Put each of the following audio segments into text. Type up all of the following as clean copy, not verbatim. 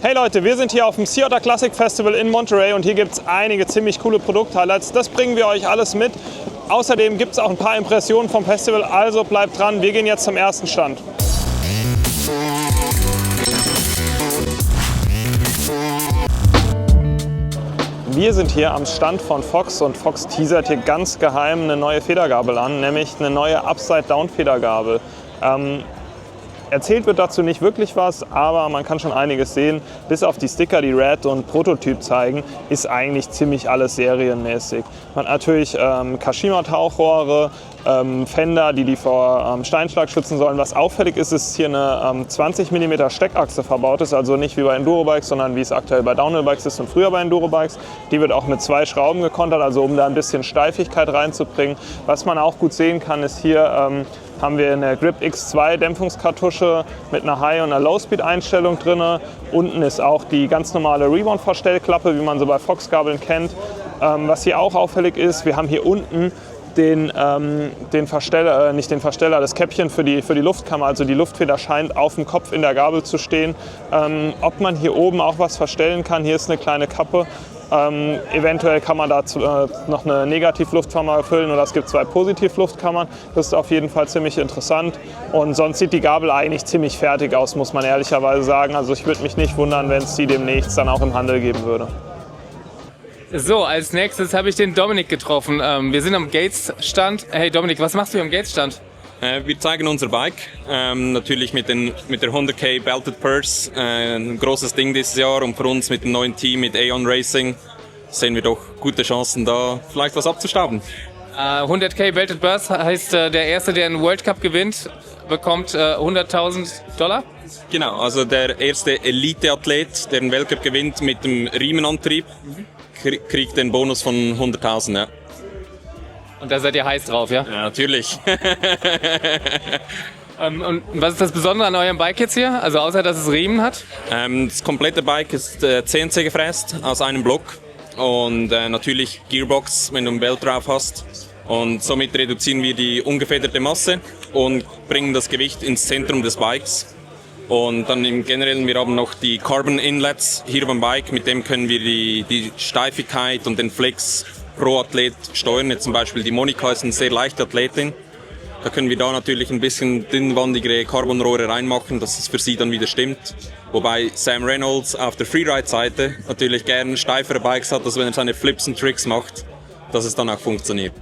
Hey Leute, wir sind hier auf dem Sea Otter Classic Festival in Monterey und hier gibt es einige ziemlich coole Produkt-Highlights. Das bringen wir euch alles mit. Außerdem gibt es auch ein paar Impressionen vom Festival, also bleibt dran. Wir gehen jetzt zum ersten Stand. Wir sind hier am Stand von Fox und Fox teasert hier ganz geheim eine neue Federgabel an, nämlich eine neue Upside-Down-Federgabel. Erzählt wird dazu nicht wirklich was, aber man kann schon einiges sehen. Bis auf die Sticker, die Red und Prototyp zeigen, ist eigentlich ziemlich alles serienmäßig. Man hat natürlich Kashima-Tauchrohre, Fender, die vor Steinschlag schützen sollen. Was auffällig ist, ist hier eine 20 mm Steckachse verbaut ist, also nicht wie bei Endurobikes, sondern wie es aktuell bei Downhill-Bikes ist und früher bei Endurobikes. Die wird auch mit 2 Schrauben gekontert, also um da ein bisschen Steifigkeit reinzubringen. Was man auch gut sehen kann, ist hier haben wir eine Grip X2 Dämpfungskartusche mit einer High- und einer Low-Speed-Einstellung drin. Unten ist auch die ganz normale Rebound-Verstellklappe, wie man so bei Fox-Gabeln kennt. Was hier auch auffällig ist, wir haben hier unten den Versteller, nicht den Versteller, das Käppchen für die Luftkammer, also die Luftfeder scheint auf dem Kopf in der Gabel zu stehen. Ob man hier oben auch was verstellen kann, hier ist eine kleine Kappe. Eventuell kann man dazu noch eine Negativluftkammer füllen oder es gibt 2 Positivluftkammern. Das ist auf jeden Fall ziemlich interessant. Und sonst sieht die Gabel eigentlich ziemlich fertig aus, muss man ehrlicherweise sagen. Also ich würde mich nicht wundern, wenn es die demnächst dann auch im Handel geben würde. So, als nächstes habe ich den Dominik getroffen. Wir sind am Gates-Stand. Hey Dominik, was machst du hier am Gates-Stand? Wir zeigen unser Bike, natürlich mit der 100k Belted Purse, ein großes Ding dieses Jahr, und für uns mit dem neuen Team, mit Aeon Racing, sehen wir doch gute Chancen, da vielleicht was abzustauben. 100k Belted Purse heißt, der Erste, der einen World Cup gewinnt, bekommt $100.000? Genau, also der erste Elite-Athlet, der einen Weltcup gewinnt mit dem Riemenantrieb, kriegt den Bonus von 100.000, ja. Und da seid ihr heiß drauf, ja? Ja, natürlich. Und was ist das Besondere an eurem Bike jetzt hier? Also außer, dass es Riemen hat? Das komplette Bike ist CNC gefräst aus einem Block und natürlich Gearbox, wenn du ein Belt drauf hast. Und somit reduzieren wir die ungefederte Masse und bringen das Gewicht ins Zentrum des Bikes. Und dann im Generellen, wir haben noch die Carbon Inlets hier beim Bike, mit dem können wir die Steifigkeit und den Flex pro Athlet steuern. Jetzt zum Beispiel die Monika ist eine sehr leichte Athletin. Da können wir da natürlich ein bisschen dünnwandigere Carbonrohre reinmachen, dass es für sie dann wieder stimmt. Wobei Sam Reynolds auf der Freeride-Seite natürlich gerne steifere Bikes hat, dass wenn er seine Flips und Tricks macht, dass es dann auch funktioniert.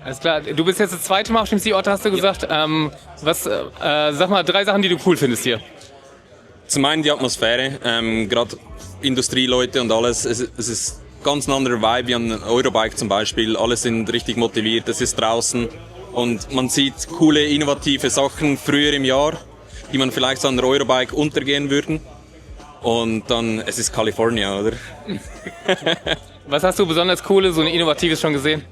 Alles klar, du bist jetzt das zweite Mal auf dem Sea Otter, hast du gesagt. Ja. Sag mal 3 Sachen, die du cool findest hier. Zum einen die Atmosphäre, gerade Industrieleute und alles. Es ist ganz ein anderer Vibe wie an Eurobike zum Beispiel. Alle sind richtig motiviert, es ist draußen und man sieht coole, innovative Sachen früher im Jahr, die man vielleicht an der Eurobike untergehen würden. Und dann, es ist Kalifornien, oder? Was hast du besonders Cooles und Innovatives schon gesehen?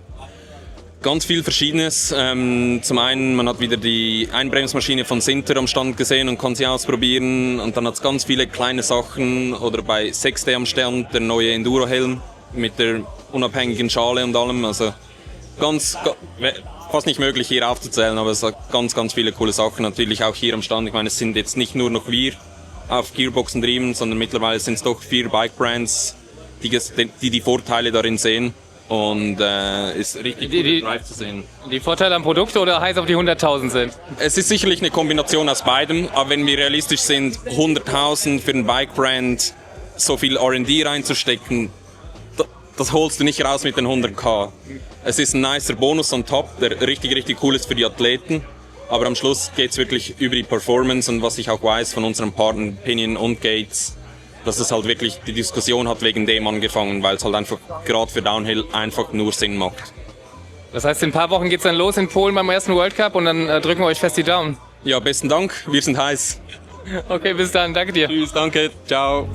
Ganz viel Verschiedenes. Zum einen, man hat wieder die Einbremsmaschine von Sinter am Stand gesehen und kann sie ausprobieren. Und dann hat es ganz viele kleine Sachen. Oder bei 6D am Stand, der neue Enduro-Helm mit der unabhängigen Schale und allem. Also fast nicht möglich hier aufzuzählen, aber es hat ganz, ganz viele coole Sachen. Natürlich auch hier am Stand. Ich meine, es sind jetzt nicht nur noch wir auf Gearbox und Riemen, sondern mittlerweile sind es doch 4 Bike-Brands, die Vorteile darin sehen. Und ist richtig gut Drive zu sehen. Die Vorteile am Produkt oder heiß auf die 100.000 sind? Es ist sicherlich eine Kombination aus beidem, aber wenn wir realistisch sind, 100.000 für einen Bike-Brand, so viel R&D reinzustecken, das holst du nicht raus mit den 100k. Es ist ein nicer Bonus on top, der richtig, richtig cool ist für die Athleten, aber am Schluss geht es wirklich über die Performance und was ich auch weiß von unseren Partnern Pinion und Gates, dass es halt wirklich die Diskussion hat wegen dem angefangen, weil es halt einfach gerade für Downhill einfach nur Sinn macht. Das heißt, in ein paar Wochen geht's dann los in Polen beim ersten World Cup und dann drücken wir euch fest die Daumen. Ja, besten Dank, wir sind heiß. Okay, bis dann, danke dir. Tschüss, danke, ciao.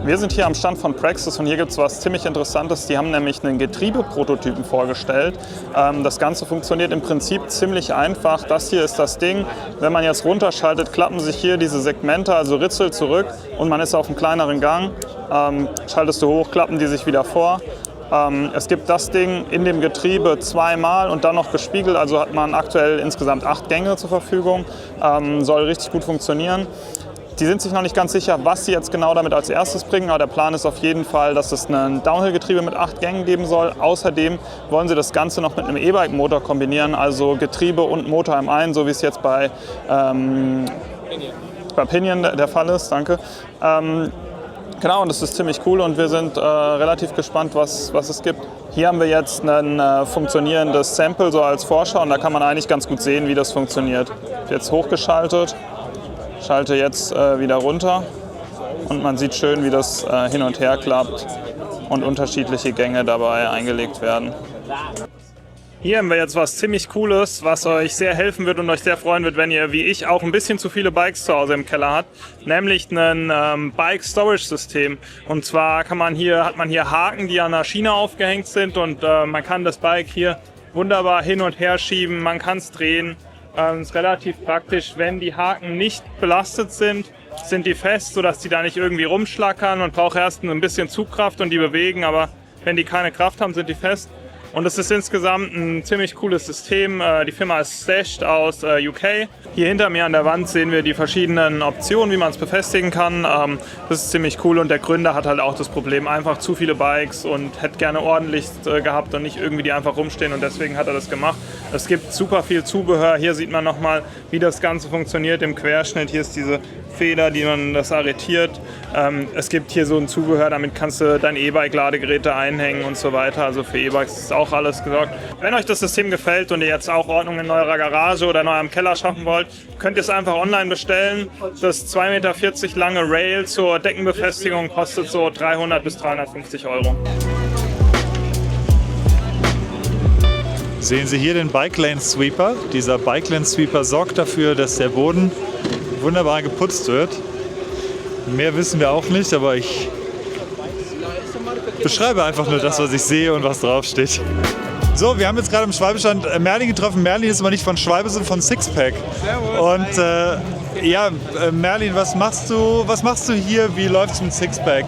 Wir sind hier am Stand von Praxis und hier gibt es was ziemlich Interessantes. Die haben nämlich einen Getriebeprototypen vorgestellt. Das Ganze funktioniert im Prinzip ziemlich einfach. Das hier ist das Ding. Wenn man jetzt runterschaltet, klappen sich hier diese Segmente, also Ritzel, zurück und man ist auf einem kleineren Gang. Schaltest du hoch, klappen die sich wieder vor. Es gibt das Ding in dem Getriebe zweimal und dann noch gespiegelt, also hat man aktuell insgesamt 8 Gänge zur Verfügung, soll richtig gut funktionieren. Die sind sich noch nicht ganz sicher, was sie jetzt genau damit als erstes bringen, aber der Plan ist auf jeden Fall, dass es ein Downhill-Getriebe mit 8 Gängen geben soll. Außerdem wollen sie das Ganze noch mit einem E-Bike-Motor kombinieren, also Getriebe und Motor im einen, so wie es jetzt bei Pinion der Fall ist. Danke. Genau, und das ist ziemlich cool und wir sind relativ gespannt, was es gibt. Hier haben wir jetzt ein funktionierendes Sample so als Vorschau und da kann man eigentlich ganz gut sehen, wie das funktioniert. Jetzt hochgeschaltet. Schalte jetzt wieder runter und man sieht schön, wie das hin und her klappt und unterschiedliche Gänge dabei eingelegt werden. Hier haben wir jetzt was ziemlich Cooles, was euch sehr helfen wird und euch sehr freuen wird, wenn ihr, wie ich, auch ein bisschen zu viele Bikes zu Hause im Keller habt, nämlich ein Bike-Storage-System. Und zwar hat man hier Haken, die an der Schiene aufgehängt sind und man kann das Bike hier wunderbar hin und her schieben, man kann es drehen. Ist relativ praktisch, wenn die Haken nicht belastet sind die fest, sodass die da nicht irgendwie rumschlackern. Man braucht erst ein bisschen Zugkraft und die bewegen, aber wenn die keine Kraft haben, sind die fest. Und es ist insgesamt ein ziemlich cooles System. Die Firma ist Stashed aus UK. Hier hinter mir an der Wand sehen wir die verschiedenen Optionen, wie man es befestigen kann. Das ist ziemlich cool und der Gründer hat halt auch das Problem, einfach zu viele Bikes und hätte gerne ordentlich gehabt und nicht irgendwie die einfach rumstehen und deswegen hat er das gemacht. Es gibt super viel Zubehör. Hier sieht man nochmal, wie das Ganze funktioniert im Querschnitt. Hier ist diese Feder, die man das arretiert. Es gibt hier so ein Zubehör, damit kannst du dein E-Bike-Ladegeräte einhängen und so weiter. Also für E-Bikes ist auch alles gesorgt. Wenn euch das System gefällt und ihr jetzt auch Ordnung in eurer Garage oder in eurem Keller schaffen wollt, könnt ihr es einfach online bestellen. Das 2,40 Meter lange Rail zur Deckenbefestigung kostet so 300 bis 350 Euro. Sehen Sie hier den Bike Lane Sweeper. Dieser Bike Lane Sweeper sorgt dafür, dass der Boden wunderbar geputzt wird. Mehr wissen wir auch nicht, aber ich beschreibe einfach nur das, was ich sehe und was draufsteht. So, wir haben jetzt gerade im Schwalbe-Stand Merlin getroffen. Merlin ist aber nicht von Schwalbe, sondern von Sixpack. Und Merlin, was machst du hier? Wie läuft's mit Sixpack?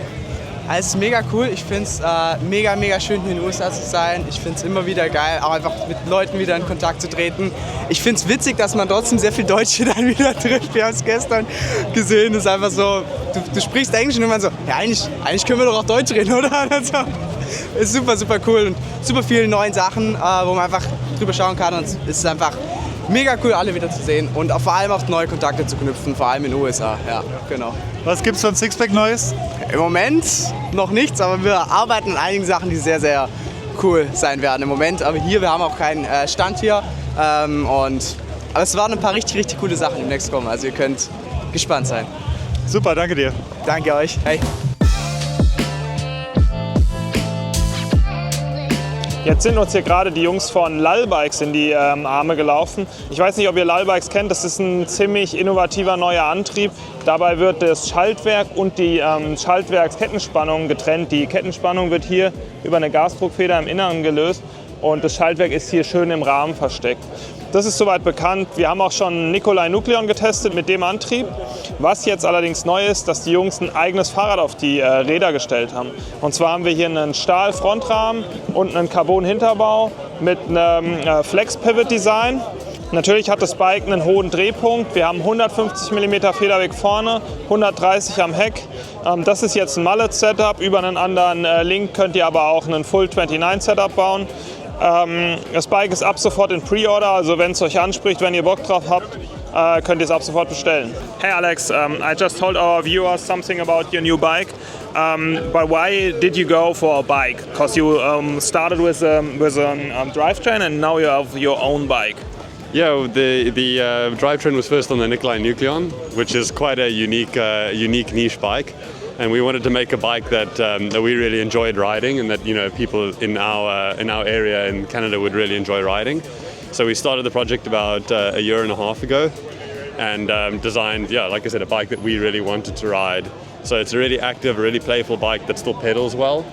Also es ist mega cool. Ich finde es mega schön, hier in den USA zu sein. Ich finde es immer wieder geil, auch einfach mit Leuten wieder in Kontakt zu treten. Ich finde es witzig, dass man trotzdem sehr viele Deutsche dann wieder trifft. Wir haben es gestern gesehen. Es ist einfach so, du sprichst Englisch und irgendwann so, ja eigentlich können wir doch auch Deutsch reden, oder? Also, ist super cool und super viele neue Sachen, wo man einfach drüber schauen kann. Und es ist einfach mega cool, alle wieder zu sehen und vor allem auch neue Kontakte zu knüpfen, vor allem in den USA. Ja, genau. Was gibt's von Sixpack Neues? Im Moment noch nichts, aber wir arbeiten an einigen Sachen, die sehr cool sein werden im Moment. Aber wir haben auch keinen Stand hier. Aber es waren ein paar richtig coole Sachen im Next kommen. Also ihr könnt gespannt sein. Super, danke dir. Danke euch. Hey. Jetzt sind uns hier gerade die Jungs von Lulbikes in die Arme gelaufen. Ich weiß nicht, ob ihr Lulbikes kennt, das ist ein ziemlich innovativer neuer Antrieb. Dabei wird das Schaltwerk und die Schaltwerkskettenspannung getrennt. Die Kettenspannung wird hier über eine Gasdruckfeder im Inneren gelöst und das Schaltwerk ist hier schön im Rahmen versteckt. Das ist soweit bekannt. Wir haben auch schon Nicolai Nucleon getestet mit dem Antrieb. Was jetzt allerdings neu ist, dass die Jungs ein eigenes Fahrrad auf die Räder gestellt haben. Und zwar haben wir hier einen Stahl-Frontrahmen und einen Carbon-Hinterbau mit einem Flex-Pivot-Design. Natürlich hat das Bike einen hohen Drehpunkt. Wir haben 150 mm Federweg vorne, 130 am Heck. Das ist jetzt ein Mallet-Setup. Über einen anderen Link könnt ihr aber auch einen Full-29-Setup bauen. Das Bike ist ab sofort in Pre-Order, also wenn es euch anspricht, wenn ihr Bock drauf habt, könnt ihr es ab sofort bestellen. Hey Alex, I just told our viewers something about your new bike, but why did you go for a bike? Because you started with a drivetrain and now you have your own bike. Yeah, the drivetrain was first on the Nicolai Nucleon, which is quite a unique niche bike. And we wanted to make a bike that we really enjoyed riding, and that people in our area in Canada would really enjoy riding. So we started the project about a year and a half ago, and designed, like I said, a bike that we really wanted to ride. So it's a really active, really playful bike that still pedals well,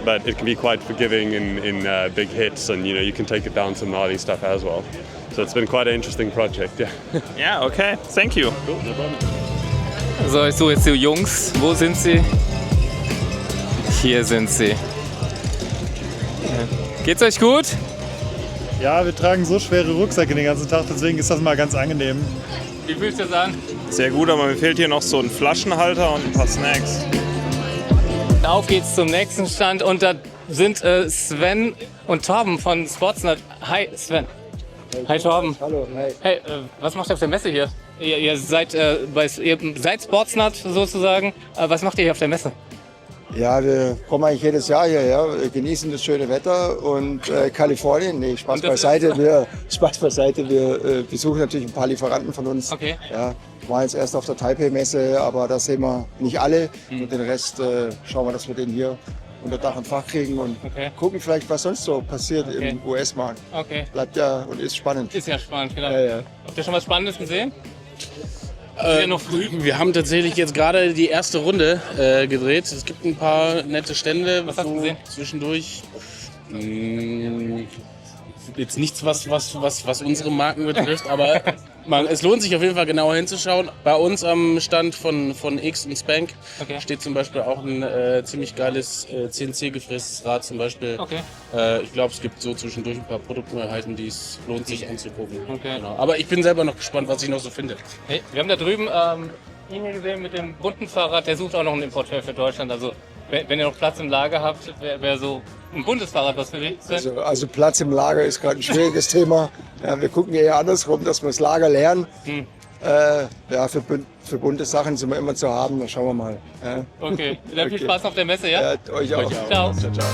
but it can be quite forgiving in big hits, and you can take it down some gnarly stuff as well. So it's been quite an interesting project. Yeah. Yeah. Okay. Thank you. Cool, no problem. So, ich suche jetzt die Jungs. Wo sind sie? Hier sind sie. Geht's euch gut? Ja, wir tragen so schwere Rucksäcke den ganzen Tag, deswegen ist das mal ganz angenehm. Wie fühlt sich das an? Sehr gut, aber mir fehlt hier noch so ein Flaschenhalter und ein paar Snacks. Auf geht's zum nächsten Stand und da sind Sven und Torben von Sportsnet. Hi Sven. Hi Torben. Hallo, hi. Hey, was macht ihr auf der Messe hier? Ihr seid Sportsnet sozusagen. Was macht ihr hier auf der Messe? Ja, wir kommen eigentlich jedes Jahr hierher, wir genießen das schöne Wetter und Kalifornien, nee, Spaß beiseite. Wir besuchen natürlich ein paar Lieferanten von uns. Okay. Ja, waren jetzt erst auf der Taipei-Messe, aber da sehen wir nicht alle. Und den Rest schauen wir, dass wir den hier unter Dach und Fach kriegen und gucken vielleicht, was sonst so passiert im US-Markt. Okay. Bleibt ja und ist spannend. Ist ja spannend, genau. Ja. Habt ihr schon was Spannendes gesehen? Noch früh. Wir haben tatsächlich jetzt gerade die erste Runde gedreht. Es gibt ein paar nette Stände. Was hast du gesehen? Zwischendurch. Jetzt nichts, was unsere Marken betrifft, aber es lohnt sich auf jeden Fall genauer hinzuschauen. Bei uns am Stand von X und Spank steht zum Beispiel auch ein ziemlich geiles CNC-gefrästes Rad zum Beispiel. Okay. Ich glaube, es gibt so zwischendurch ein paar Produktneuheiten, die es lohnt sich anzugucken. Okay. Genau. Aber ich bin selber noch gespannt, was ich noch so finde. Hey, wir haben da drüben ihn hier gesehen mit dem bunten Fahrrad, der sucht auch noch einen Importeur für Deutschland. Also wenn ihr noch Platz im Lager habt, wäre so ein buntes Fahrrad was für dich. Also Platz im Lager ist gerade ein schwieriges Thema. Ja, wir gucken eher andersrum, dass wir das Lager lernen. Ja, für bunte Sachen sind wir immer zu haben, dann schauen wir mal. Ja. Okay, dann viel Spaß auf der Messe, ja? Ja, euch auch. Ciao. Ciao, ciao.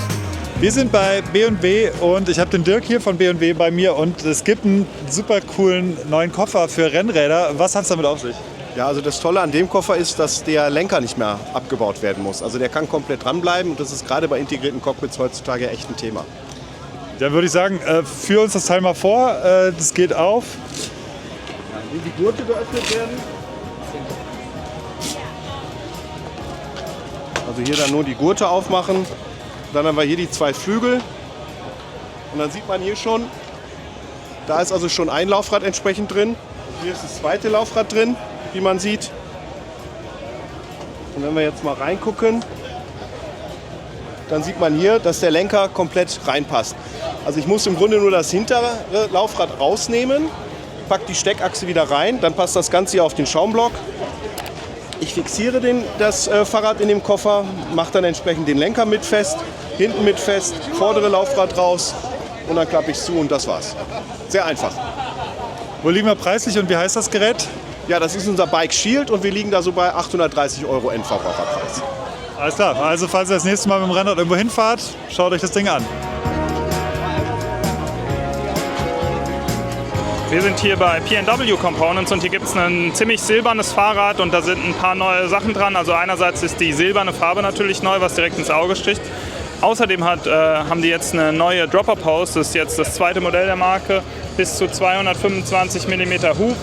Wir sind bei B&W und ich habe den Dirk hier von B&W bei mir und es gibt einen super coolen neuen Koffer für Rennräder. Was hat es damit auf sich? Ja, also das Tolle an dem Koffer ist, dass der Lenker nicht mehr abgebaut werden muss. Also der kann komplett dranbleiben und das ist gerade bei integrierten Cockpits heutzutage echt ein Thema. Dann würde ich sagen, führ uns das Teil mal vor. Das geht auf. Wie die Gurte geöffnet werden. Also hier dann nur die Gurte aufmachen. Dann haben wir hier die zwei Flügel. Und dann sieht man hier schon, da ist also schon ein Laufrad entsprechend drin. Hier ist das zweite Laufrad drin, wie man sieht. Und wenn wir jetzt mal reingucken, dann sieht man hier, dass der Lenker komplett reinpasst. Also ich muss im Grunde nur das hintere Laufrad rausnehmen, pack die Steckachse wieder rein, dann passt das Ganze hier auf den Schaumblock. Ich fixiere das Fahrrad in dem Koffer, mache dann entsprechend den Lenker mit fest, hinten mit fest, vordere Laufrad raus und dann klappe ich es zu und das war's. Sehr einfach. Wo liegen wir preislich und wie heißt das Gerät? Ja, das ist unser Bike Shield und wir liegen da so bei 830 € Endverbraucherpreis. Alles klar, also falls ihr das nächste Mal mit dem Rennrad irgendwo hinfahrt, schaut euch das Ding an. Wir sind hier bei P&W Components und hier gibt es ein ziemlich silbernes Fahrrad und da sind ein paar neue Sachen dran. Also einerseits ist die silberne Farbe natürlich neu, was direkt ins Auge sticht. Außerdem haben die jetzt eine neue Dropper Post, das ist jetzt das zweite Modell der Marke, bis zu 225 mm Hub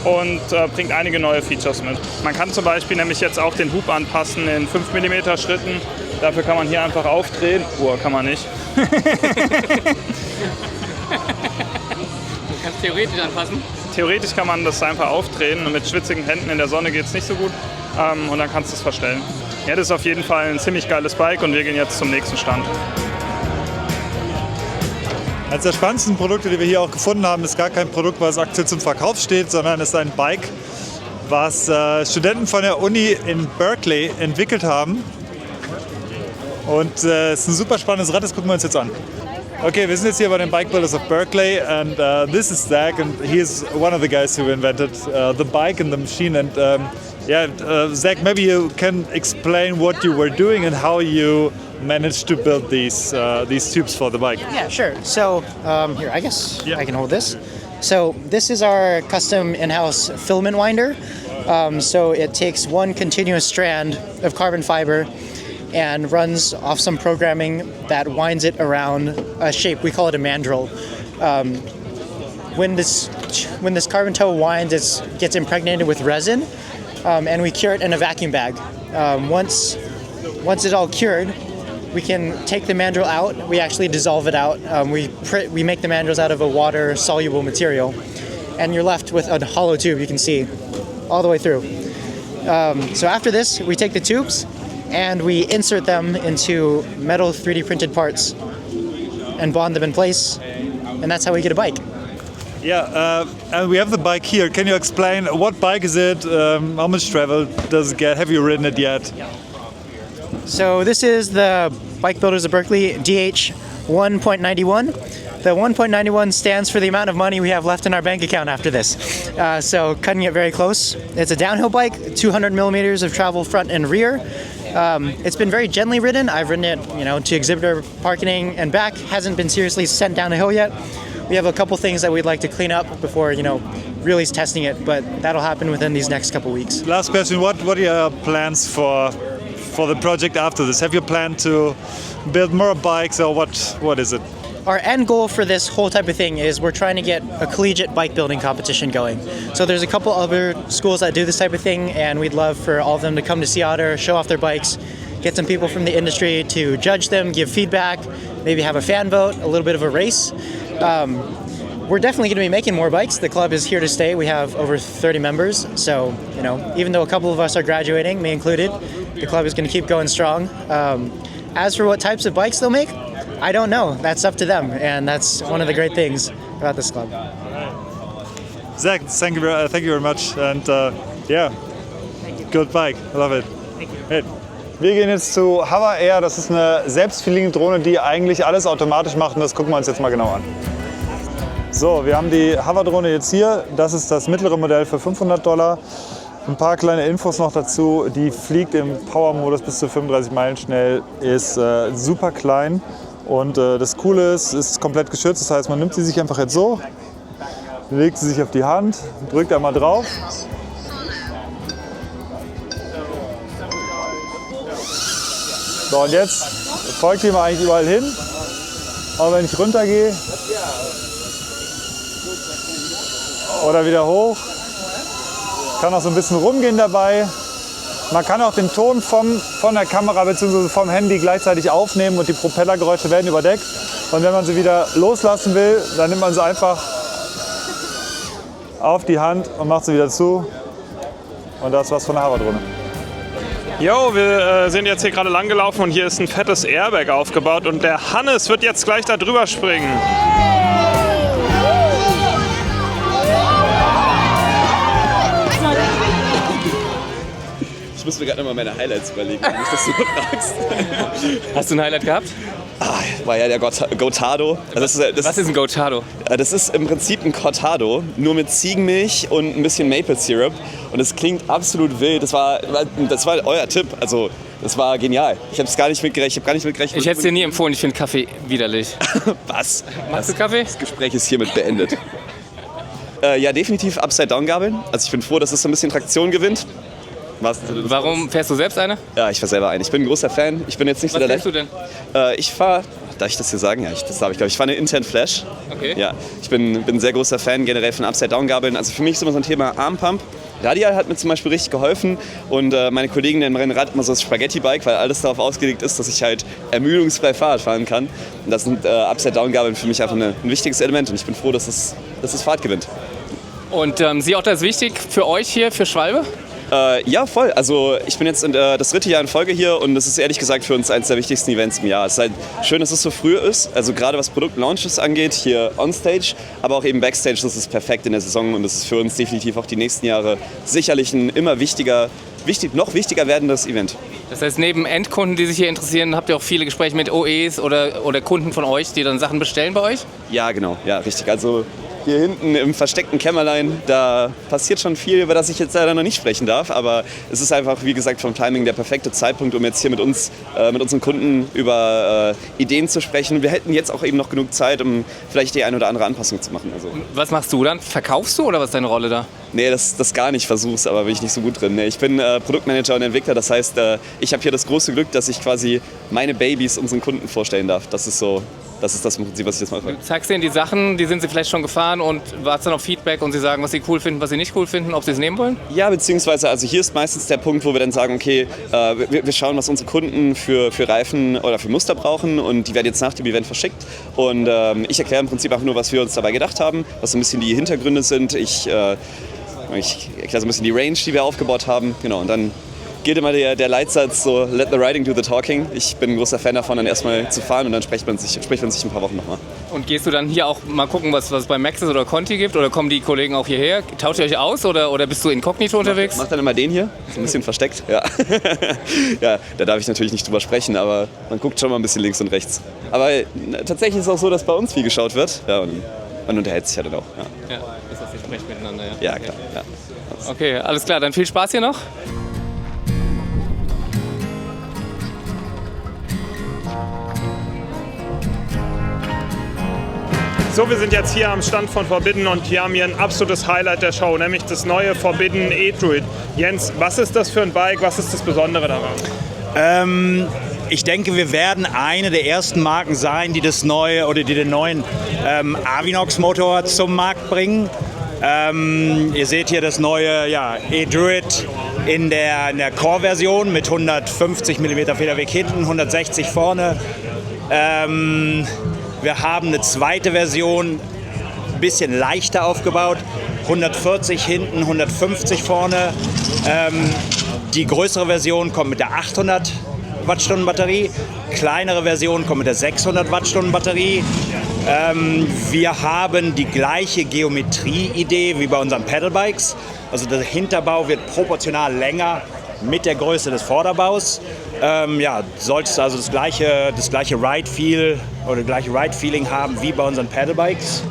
und bringt einige neue Features mit. Man kann zum Beispiel nämlich jetzt auch den Hub anpassen in 5 mm Schritten. Dafür kann man hier einfach aufdrehen. Kann man nicht. Du kannst theoretisch anpassen. Theoretisch kann man das einfach aufdrehen und mit schwitzigen Händen in der Sonne geht es nicht so gut. Und dann kannst du es verstellen. Ja, das ist auf jeden Fall ein ziemlich geiles Bike und wir gehen jetzt zum nächsten Stand. Eines der spannendsten Produkte, die wir hier auch gefunden haben, ist gar kein Produkt, was aktuell zum Verkauf steht, sondern ist ein Bike, was Studenten von der Uni in Berkeley entwickelt haben. Und es ist ein super spannendes Rad, das gucken wir uns jetzt an. Okay, wir sind jetzt hier bei den Bike Builders of Berkeley and this is Zach and he is one of the guys who invented the bike and the machine and Zach, maybe you can explain what you were doing and how you managed to build these tubes for the bike. Yeah, sure. So here, I guess I can hold this. So this is our custom in-house filament winder. So it takes one continuous strand of carbon fiber and runs off some programming that winds it around a shape. We call it a mandrel. When this carbon toe winds, it gets impregnated with resin, and we cure it in a vacuum bag. Once it's all cured, we can take the mandrel out. We actually dissolve it out. We make the mandrels out of a water-soluble material, and you're left with a hollow tube you can see all the way through. So after this, we take the tubes and we insert them into metal 3D printed parts. and bond them in place, and that's how we get a bike. Yeah, and we have the bike here. Can you explain what bike is it? How much travel does it get? Have you ridden it yet? So this is the Bike Builders of Berkeley DH 1.91. The 1.91 stands for the amount of money we have left in our bank account after this. So cutting it very close. It's a downhill bike, 200 millimeters of travel front and rear. It's been very gently ridden. I've ridden it, to exhibitor parking and back. Hasn't been seriously sent down a hill yet. We have a couple things that we'd like to clean up before, really testing it, but that'll happen within these next couple weeks. Last question, what are your plans for the project after this? Have you planned to build more bikes, or what is it? Our end goal for this whole type of thing is we're trying to get a collegiate bike building competition going. So there's a couple other schools that do this type of thing, and we'd love for all of them to come to Sea Otter, show off their bikes, get some people from the industry to judge them, give feedback, maybe have a fan vote, a little bit of a race. We're definitely going to be making more bikes. The club is here to stay. We have over 30 members. So, even though a couple of us are graduating, me included, the club is going to keep going strong. As for what types of bikes they'll make, I don't know. That's up to them. And that's one of the great things about this club. Zach, thank you very much. And good bike. I love it. Thank you. Hey. Wir gehen jetzt zu Hover Air. Das ist eine selbstfliegende Drohne, die eigentlich alles automatisch macht. Und das gucken wir uns jetzt mal genau an. So, wir haben die Hover-Drohne jetzt hier. Das ist das mittlere Modell für $500. Ein paar kleine Infos noch dazu. Die fliegt im Power-Modus bis zu 35 Meilen schnell, ist super klein. Und das Coole ist komplett geschützt. Das heißt, man nimmt sie sich einfach jetzt so, legt sie sich auf die Hand, drückt einmal drauf. So, und jetzt folgt die mal eigentlich überall hin. Aber wenn ich runtergehe oder wieder hoch, kann auch so ein bisschen rumgehen dabei. Man kann auch den Ton von der Kamera bzw. vom Handy gleichzeitig aufnehmen und die Propellergeräusche werden überdeckt. Und wenn man sie wieder loslassen will, dann nimmt man sie einfach auf die Hand und macht sie wieder zu. Und das war's von der Hover-Drohne. Jo, wir sind jetzt hier gerade lang gelaufen und hier ist ein fettes Airbag aufgebaut und der Hannes wird jetzt gleich da drüber springen. Ich muss mir gerade noch mal meine Highlights überlegen, wenn du das so fragst. Hast du ein Highlight gehabt? War ja der Gotardo. Also Was ist ein Gotardo? Das ist im Prinzip ein Cortado, nur mit Ziegenmilch und ein bisschen Maple Syrup. Und es klingt absolut wild. Das war euer Tipp. Also, das war genial. Ich habe es gar nicht mitgerechnet. Ich hätte es dir nie empfohlen. Ich finde Kaffee widerlich. Was? Magst du Kaffee? Das Gespräch ist hiermit beendet. Ja, definitiv Upside-Down-Gabeln. Also ich bin froh, dass es so ein bisschen Traktion gewinnt. Warum fährst du selbst eine? Ja, ich fahre selber eine. Ich bin ein großer Fan. Ich bin jetzt nicht so der Was fährst du denn? Ich fahre, darf ich das hier sagen? Ja, das darf ich, glaube ich. Ich fahre eine Intent Flash. Okay. Ja, ich bin ein sehr großer Fan generell von Upside-Down-Gabeln. Also für mich ist immer so ein Thema Armpump. Radial hat mir zum Beispiel richtig geholfen und meine Kollegen nennen mein Rad immer so das Spaghetti-Bike, weil alles darauf ausgelegt ist, dass ich halt ermüdungsfrei Fahrrad fahren kann. Und das sind Upside-Down-Gabeln für mich einfach ein wichtiges Element und ich bin froh, dass es Fahrt gewinnt. Und Sea Otter ist wichtig für euch hier, für Schwalbe? Ja, voll. Also ich bin jetzt das 3. Jahr in Folge hier und das ist ehrlich gesagt für uns eines der wichtigsten Events im Jahr. Es ist halt schön, dass es so früh ist, also gerade was Produktlaunches angeht, hier onstage, aber auch eben backstage, das ist perfekt in der Saison und das ist für uns definitiv auch die nächsten Jahre sicherlich ein immer noch wichtiger werdendes Event. Das heißt, neben Endkunden, die sich hier interessieren, habt ihr auch viele Gespräche mit OEs oder Kunden von euch, die dann Sachen bestellen bei euch? Ja, genau. Ja, richtig. Also hier hinten im versteckten Kämmerlein, da passiert schon viel, über das ich jetzt leider noch nicht sprechen darf. Aber es ist einfach, wie gesagt, vom Timing der perfekte Zeitpunkt, um jetzt hier mit unseren Kunden über Ideen zu sprechen. Wir hätten jetzt auch eben noch genug Zeit, um vielleicht die eine oder andere Anpassung zu machen. Also. Was machst du dann? Verkaufst du oder was ist deine Rolle da? Nee, das gar nicht, versuch's, aber bin ich nicht so gut drin. Nee, ich bin Produktmanager und Entwickler, das heißt, ich habe hier das große Glück, dass ich quasi meine Babys unseren Kunden vorstellen darf. Das ist das im Prinzip, was ich jetzt mache. Du zeigst denen die Sachen, die sind sie vielleicht schon gefahren und wartest dann auf Feedback und sie sagen, was sie cool finden, was sie nicht cool finden, ob sie es nehmen wollen? Ja, beziehungsweise, also hier ist meistens der Punkt, wo wir dann sagen, okay, wir schauen, was unsere Kunden für Reifen oder für Muster brauchen und die werden jetzt nach dem Event verschickt und ich erkläre im Prinzip einfach nur, was wir uns dabei gedacht haben, was so ein bisschen die Hintergründe sind. Ich erkläre so ein bisschen die Range, die wir aufgebaut haben, genau, und dann gilt immer der Leitsatz so, let the riding do the talking. Ich bin ein großer Fan davon, dann erstmal zu fahren und dann spricht man sich ein paar Wochen nochmal. Und gehst du dann hier auch mal gucken, was es bei Maxxis oder Conti gibt? Oder kommen die Kollegen auch hierher? Tauscht ihr euch aus oder bist du inkognito unterwegs? Mach dann immer den hier, ist ein bisschen versteckt. Ja. Ja, da darf ich natürlich nicht drüber sprechen, aber man guckt schon mal ein bisschen links und rechts. Aber tatsächlich ist es auch so, dass bei uns viel geschaut wird. Ja, und man unterhält sich ja dann auch. Ja, ist das nicht recht miteinander, ja? Ja, klar. Ja. Okay, alles klar, dann viel Spaß hier noch. So, wir sind jetzt hier am Stand von Forbidden und wir haben hier ein absolutes Highlight der Show, nämlich das neue Forbidden E-Druid. Jens, was ist das für ein Bike? Was ist das Besondere daran? Ich denke, wir werden eine der ersten Marken sein, die das neue oder die den neuen Avinox-Motor zum Markt bringen. Ihr seht hier das neue E-Druid in der Core-Version mit 150 mm Federweg hinten, 160 vorne. Wir haben eine zweite Version, ein bisschen leichter aufgebaut, 140 hinten, 150 vorne. Die größere Version kommt mit der 800 Wattstunden Batterie, kleinere Version kommt mit der 600 Wattstunden Batterie. Wir haben die gleiche Geometrie-Idee wie bei unseren Pedalbikes. Also der Hinterbau wird proportional länger mit der Größe des Vorderbaus. Solltest also das gleiche Ride-Feel oder gleiche Ride-Feeling haben wie bei unseren Pedalbikes.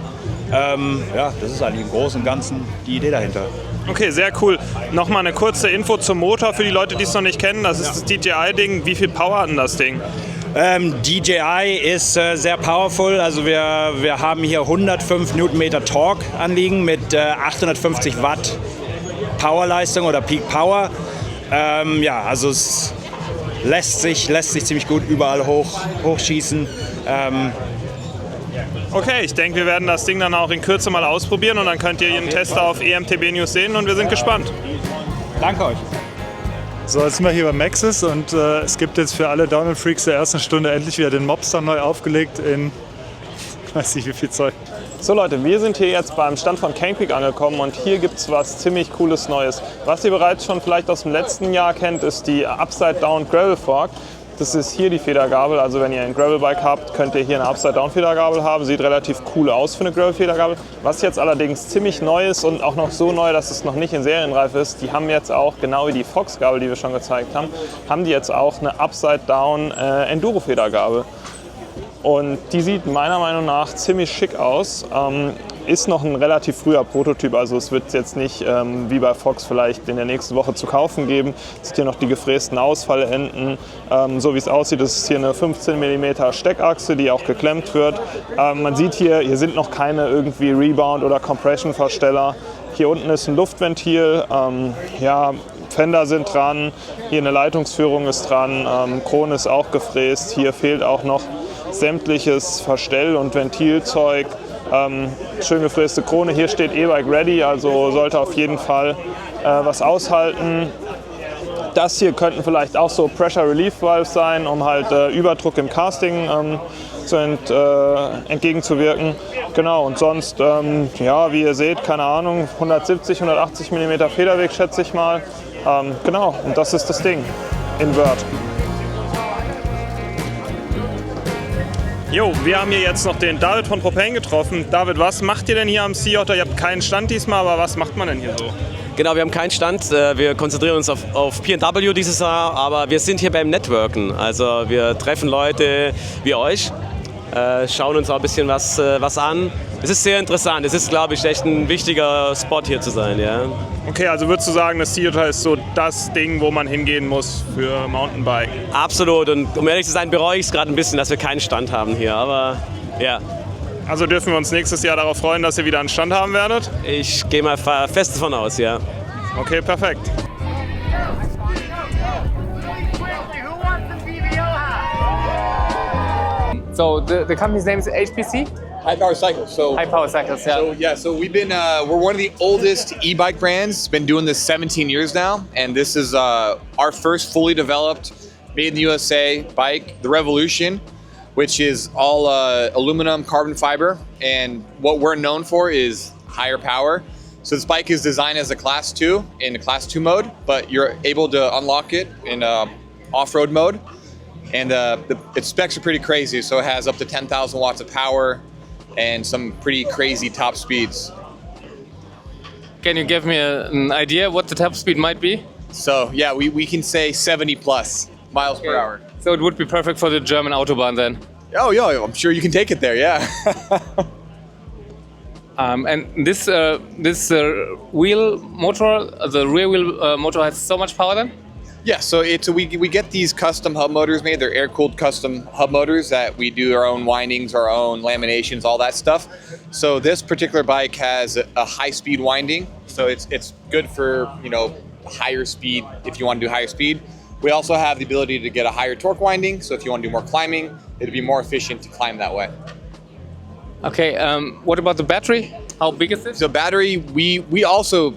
Das ist eigentlich im Großen und Ganzen die Idee dahinter. Okay, sehr cool. Nochmal eine kurze Info zum Motor für die Leute, die es noch nicht kennen. Das ist das DJI-Ding. Wie viel Power hat denn das Ding? DJI ist sehr powerful. Also wir haben hier 105 Newtonmeter Torque anliegen mit 850 Watt Powerleistung oder Peak Power. Also es lässt sich ziemlich gut überall hochschießen. Okay, ich denke, wir werden das Ding dann auch in Kürze mal ausprobieren und dann könnt ihr Ihren Tester auf EMTB News sehen und wir sind gespannt. Danke euch. So, jetzt sind wir hier bei Maxxis und es gibt jetzt für alle Downhill Freaks der ersten Stunde endlich wieder den Mobster neu aufgelegt in, ich weiß nicht wie viel Zeug. So Leute, wir sind hier jetzt beim Stand von Canepeak angekommen und hier gibt es was ziemlich Cooles Neues. Was ihr bereits schon vielleicht aus dem letzten Jahr kennt, ist die Upside Down Gravel Fork. Das ist hier die Federgabel, also wenn ihr ein Gravelbike habt, könnt ihr hier eine Upside-Down-Federgabel haben. Sieht relativ cool aus für eine Gravel-Federgabel. Was jetzt allerdings ziemlich neu ist und auch noch so neu, dass es noch nicht in Serienreife ist, die haben jetzt auch, genau wie die Fox-Gabel, die wir schon gezeigt haben, haben die jetzt auch eine Upside-Down Enduro-Federgabel. Und die sieht meiner Meinung nach ziemlich schick aus. Ist noch ein relativ früher Prototyp, also es wird es jetzt nicht wie bei Fox vielleicht in der nächsten Woche zu kaufen geben. Es sind hier noch die gefrästen Ausfallenden. So wie es aussieht, ist es hier eine 15 mm Steckachse, die auch geklemmt wird. Man sieht hier sind noch keine irgendwie Rebound- oder Compression-Versteller. Hier unten ist ein Luftventil, Fender sind dran, hier eine Leitungsführung ist dran, Krone ist auch gefräst. Hier fehlt auch noch sämtliches Verstell- und Ventilzeug. Schön gefräste Krone. Hier steht E-Bike Ready, also sollte auf jeden Fall was aushalten. Das hier könnten vielleicht auch so Pressure Relief Valves sein, um halt Überdruck im Casting entgegenzuwirken. Genau, und sonst, wie ihr seht, keine Ahnung, 170, 180 mm Federweg schätze ich mal. Genau, und das ist das Ding in Word. Jo, wir haben hier jetzt noch den David von Propane getroffen. David, was macht ihr denn hier am Sea Otter? Ihr habt keinen Stand diesmal, aber was macht man denn hier so? Genau, wir haben keinen Stand. Wir konzentrieren uns auf P&W dieses Jahr, aber wir sind hier beim Networken. Also wir treffen Leute wie euch, schauen uns auch ein bisschen was an. Es ist sehr interessant. Es ist, glaube ich, echt ein wichtiger Spot hier zu sein. Ja. Okay, also würdest du sagen, das Sea Otter ist so das Ding, wo man hingehen muss für Mountainbike? Absolut. Und um ehrlich zu sein, bereue ich es gerade ein bisschen, dass wir keinen Stand haben hier. Aber ja. Also dürfen wir uns nächstes Jahr darauf freuen, dass ihr wieder einen Stand haben werdet? Ich gehe mal fest davon aus, ja. Okay, perfekt. So the company's name is HPC? High Power Cycles. High Power Cycles, yeah. So we've been, we're one of the oldest e-bike brands. Been doing this 17 years now. And this is our first fully developed, made in the USA bike, the Revolution, which is all aluminum carbon fiber. And what we're known for is higher power. So this bike is designed as a Class 2 in a Class 2 mode, but you're able to unlock it in off-road mode. And its specs are pretty crazy. So it has up to 10,000 watts of power and some pretty crazy top speeds. Can you give me an idea what the top speed might be? So yeah, we can say 70 plus miles per hour. So it would be perfect for the German Autobahn then. Oh yeah, I'm sure you can take it there. Yeah. And this wheel motor, the rear wheel motor, has so much power then? Yeah, so we get these custom hub motors made. They're air-cooled custom hub motors that we do our own windings, our own laminations, all that stuff. So this particular bike has a high-speed winding, so it's good for, you know, higher speed if you want to do higher speed. We also have the ability to get a higher torque winding, so if you want to do more climbing, it'd be more efficient to climb that way. Okay, what about the battery? How big is it? So battery, we also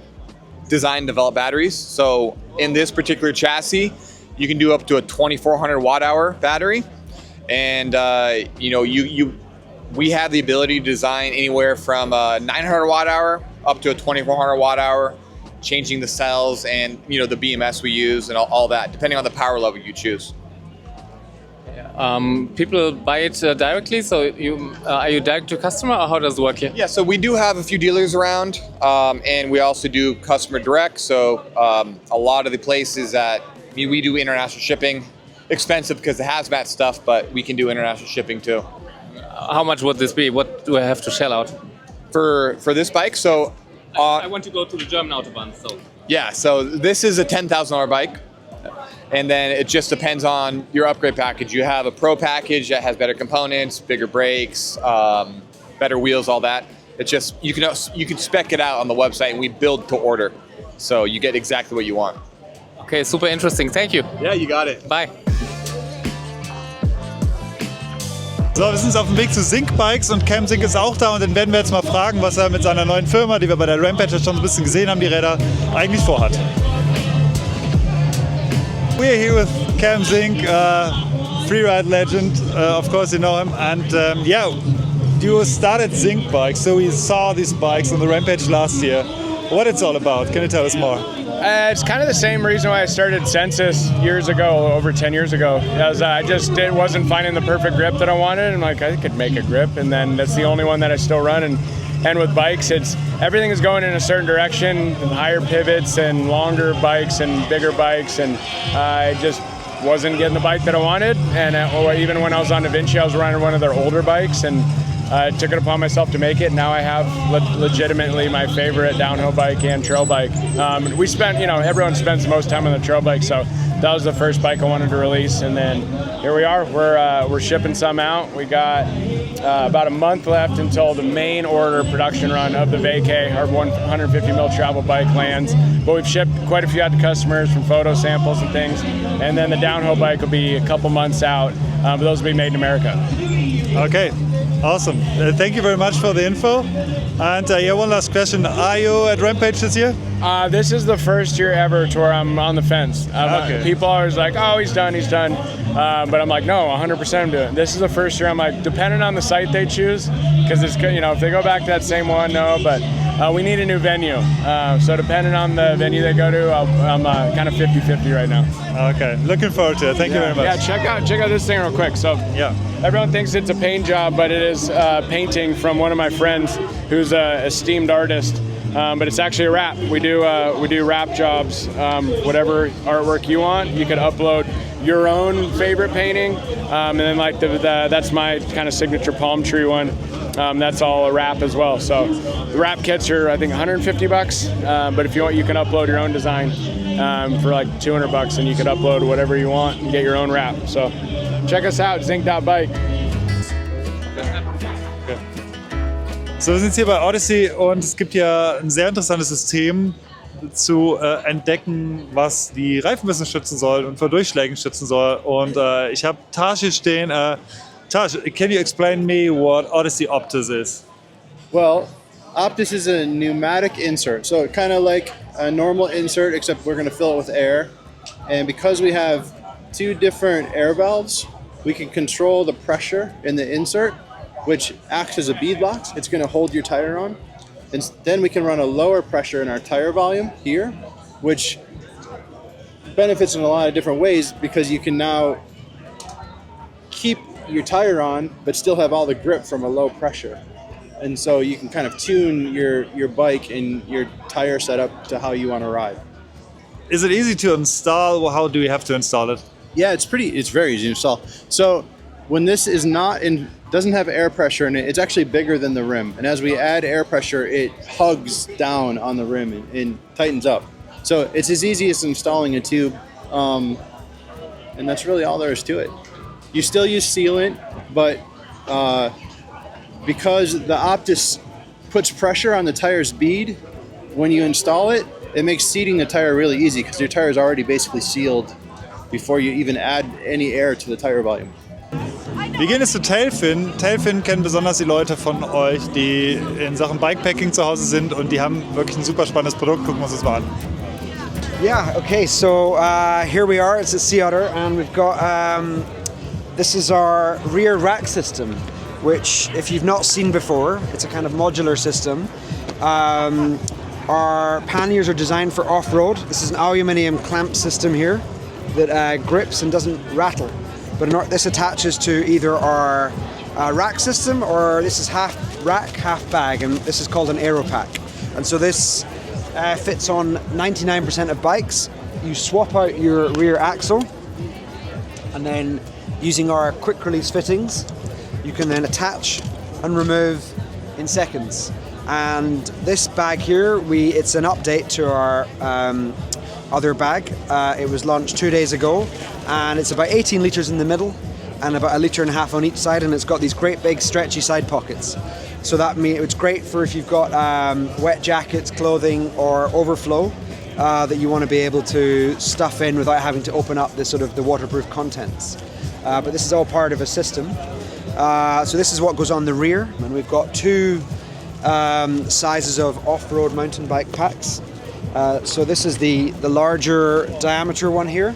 design and develop batteries. So in this particular chassis, you can do up to a 2,400 watt hour battery. And you know, we have the ability to design anywhere from a 900 watt hour up to a 2,400 watt hour, changing the cells and, you know, the BMS we use and all that, depending on the power level you choose. People buy it directly, so are you direct to customer, or how does it work here? Yeah, so we do have a few dealers around, and we also do customer direct. So a lot of the places that we do international shipping, expensive because of hazmat stuff, but we can do international shipping too. How much would this be? What do I have to shell out for this bike? So I want to go to the German Autobahn. So yeah, so this is a $10,000 bike. And then it just depends on your upgrade package. You have a pro package that has better components, bigger brakes, better wheels, all that. It's just, you can spec it out on the website and we build to order. So you get exactly what you want. Okay, super interesting. Thank you. Yeah, you got it. Bye. So, wir sind jetzt auf dem Weg zu Zink Bikes und Cam Zink ist auch da und den werden wir jetzt mal fragen, was er mit seiner neuen Firma, die wir bei der Rampage schon ein bisschen gesehen haben, die Räder, eigentlich vorhat. We're here with Cam Zink, freeride legend, of course you know him, and yeah, you started Zink Bikes, so we saw these bikes on the Rampage last year. What it's all about, can you tell us more? It's kind of the same reason why I started Sensus years ago, over 10 years ago. As I just wasn't finding the perfect grip that I wanted, and like I could make a grip, and then that's the only one that I still run. And with bikes, everything is going in a certain direction, higher pivots and longer bikes and bigger bikes, and I just wasn't getting the bike that I wanted. And even when I was on DaVinci, I was running one of their older bikes, and I took it upon myself to make it. Now I have legitimately my favorite downhill bike and trail bike. We spent, you know, everyone spends the most time on the trail bike, so that was the first bike I wanted to release. And then here we are. We're shipping some out. We got about a month left until the main order production run of the Vacay, our 150 mil travel bike, lands. But we've shipped quite a few out to customers from photo samples and things. And then the downhill bike will be a couple months out, but those will be made in America. Okay. Awesome. Thank you very much for the info. And yeah, one last question. Are you at Rampage this year? This is the first year ever to where I'm on the fence. Okay. People are always like, oh, he's done. But I'm like, no, 100% I'm doing it. This is the first year. I'm like, depending on the site they choose, because it's, you know, if they go back to that same one, no, but we need a new venue. So depending on the venue they go to, I'm kind of 50-50 right now. Okay, looking forward to it. Thank you very much. Yeah, check out this thing real quick. So yeah, everyone thinks it's a paint job, but it is painting from one of my friends who's an esteemed artist. But it's actually a wrap. We do wrap jobs. Whatever artwork you want, you can upload your own favorite painting, and then like that's my kind of signature palm tree one. That's all a wrap as well. So the wrap kits are I think $150, but if you want, you can upload your own design for like $200, and you can upload whatever you want and get your own wrap. So check us out, zink.bike. So, wir sind jetzt hier bei Odyssey und es gibt ja ein sehr interessantes System zu entdecken, was die Reifenwissen schützen soll und vor Durchschlägen schützen soll. Und ich habe Taj hier stehen. Taj, can you explain me what Odyssey Optis is? Well, Optis is a pneumatic insert. So kind of like a normal insert, except we're going to fill it with air. And because we have two different air valves, we can control the pressure in the insert, which acts as a bead box. It's going to hold your tire on. And then we can run a lower pressure in our tire volume here, which benefits in a lot of different ways because you can now keep your tire on but still have all the grip from a low pressure. And so you can kind of tune your bike and your tire setup to how you want to ride. Is it easy to install? Well, how do we have to install it? Yeah, it's very easy to install. So when this is doesn't have air pressure in it, it's actually bigger than the rim. And as we add air pressure, it hugs down on the rim and tightens up. So it's as easy as installing a tube. And that's really all there is to it. You still use sealant, but because the Optis puts pressure on the tire's bead, when you install it, it makes seating the tire really easy because your tire is already basically sealed before you even add any air to the tire volume. Wir gehen jetzt zu Tailfin. Tailfin kennen besonders die Leute von euch, die in Sachen Bikepacking zu Hause sind und die haben wirklich ein super spannendes Produkt. Gucken wir uns das mal an. Yeah, okay, so here we are, it's a Sea Otter, and we've got, this is our rear rack system, which if you've not seen before, it's a kind of modular system. Our panniers are designed for off-road. This is an aluminium clamp system here that grips and doesn't rattle. But this attaches to either our rack system or this is half rack, half bag, and this is called an Aero Pack. And so this fits on 99% of bikes. You swap out your rear axle and then using our quick release fittings, you can then attach and remove in seconds. And this bag here, it's an update to our other bag. It was launched 2 days ago, and it's about 18 litres in the middle and about 1.5 litres on each side, and it's got these great big stretchy side pockets. So that means it's great for if you've got wet jackets, clothing, or overflow that you want to be able to stuff in without having to open up the waterproof contents. But this is all part of a system. So this is what goes on the rear, and we've got two sizes of off-road mountain bike packs. So this is the larger diameter one here.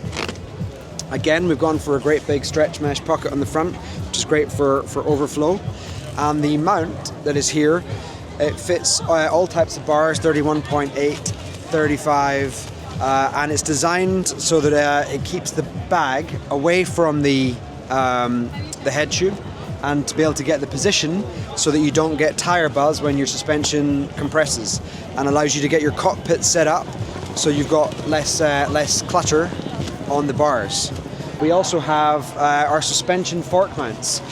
Again, we've gone for a great big stretch mesh pocket on the front, which is great for overflow. And the mount that is here, it fits all types of bars, 31.8, 35, and it's designed so that it keeps the bag away from the head tube, and to be able to get the position so that you don't get tire buzz when your suspension compresses, and allows you to get your cockpit set up so you've got less clutter on the bars. We also have our suspension fork mounts.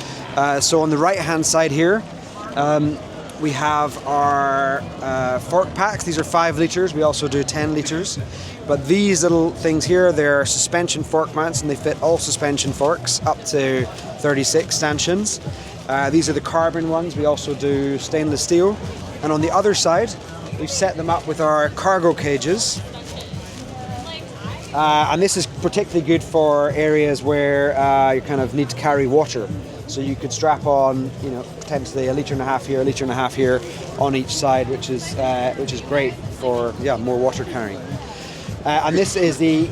So on the right hand side here we have our fork packs. These are 5 litres, we also do 10 litres. But these little things here, they're suspension fork mounts, and they fit all suspension forks up to 36 stanchions. These are the carbon ones. We also do stainless steel. And on the other side, we've set them up with our cargo cages. And this is particularly good for areas where you kind of need to carry water. So you could strap on, potentially 1.5 litres here, 1.5 litres here on each side, which is great for more water carrying. And this is the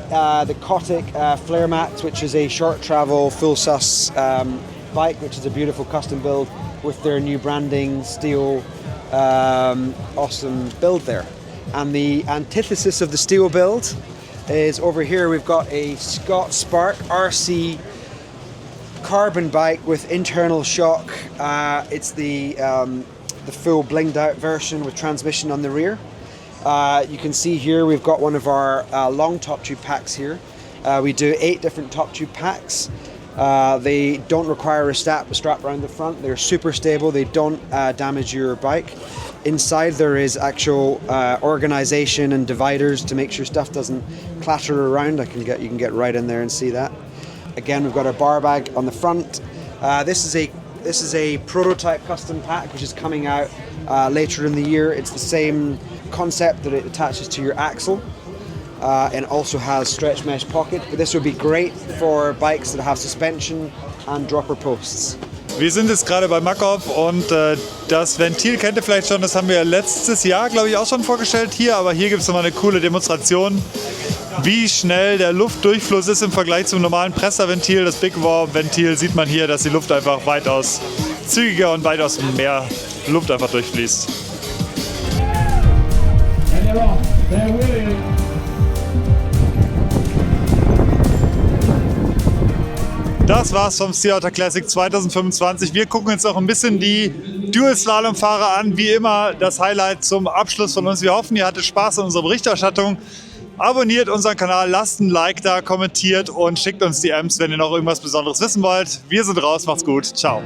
Cotic Flare Max, which is a short travel full sus bike, which is a beautiful custom build with their new branding, steel, awesome build there. And the antithesis of the steel build is over here. We've got a Scott Spark RC carbon bike with internal shock. It's the full blinged out version with transmission on the rear. You can see here we've got one of our long top tube packs here. We do 8 different top tube packs. They don't require a strap around the front. They're super stable. They don't damage your bike. Inside there is actual organization and dividers to make sure stuff doesn't clatter around. You can get right in there and see that. Again, we've got our bar bag on the front. This is a prototype custom pack which is coming out later in the year. It's the same concept, that it attaches to your axle and also has stretch mesh pocket. But this would be great for bikes that have suspension and dropper posts. Wir sind jetzt gerade bei Makov und das Ventil kennt ihr vielleicht schon, das haben wir letztes Jahr, glaube ich, auch schon vorgestellt hier, aber hier gibt es nochmal eine coole Demonstration, wie schnell der Luftdurchfluss ist im Vergleich zum normalen Presserventil. Das Big War Ventil sieht man hier, dass die Luft einfach weitaus zügiger und weitaus mehr Luft einfach durchfließt. they're off. They're winning. Das war's vom Sea Otter Classic 2025. Wir gucken uns noch ein bisschen die Dual-Slalom-Fahrer an. Wie immer das Highlight zum Abschluss von uns. Wir hoffen, ihr hattet Spaß an unserer Berichterstattung. Abonniert unseren Kanal, lasst ein Like da, kommentiert und schickt uns DMs, wenn ihr noch irgendwas Besonderes wissen wollt. Wir sind raus, macht's gut, ciao.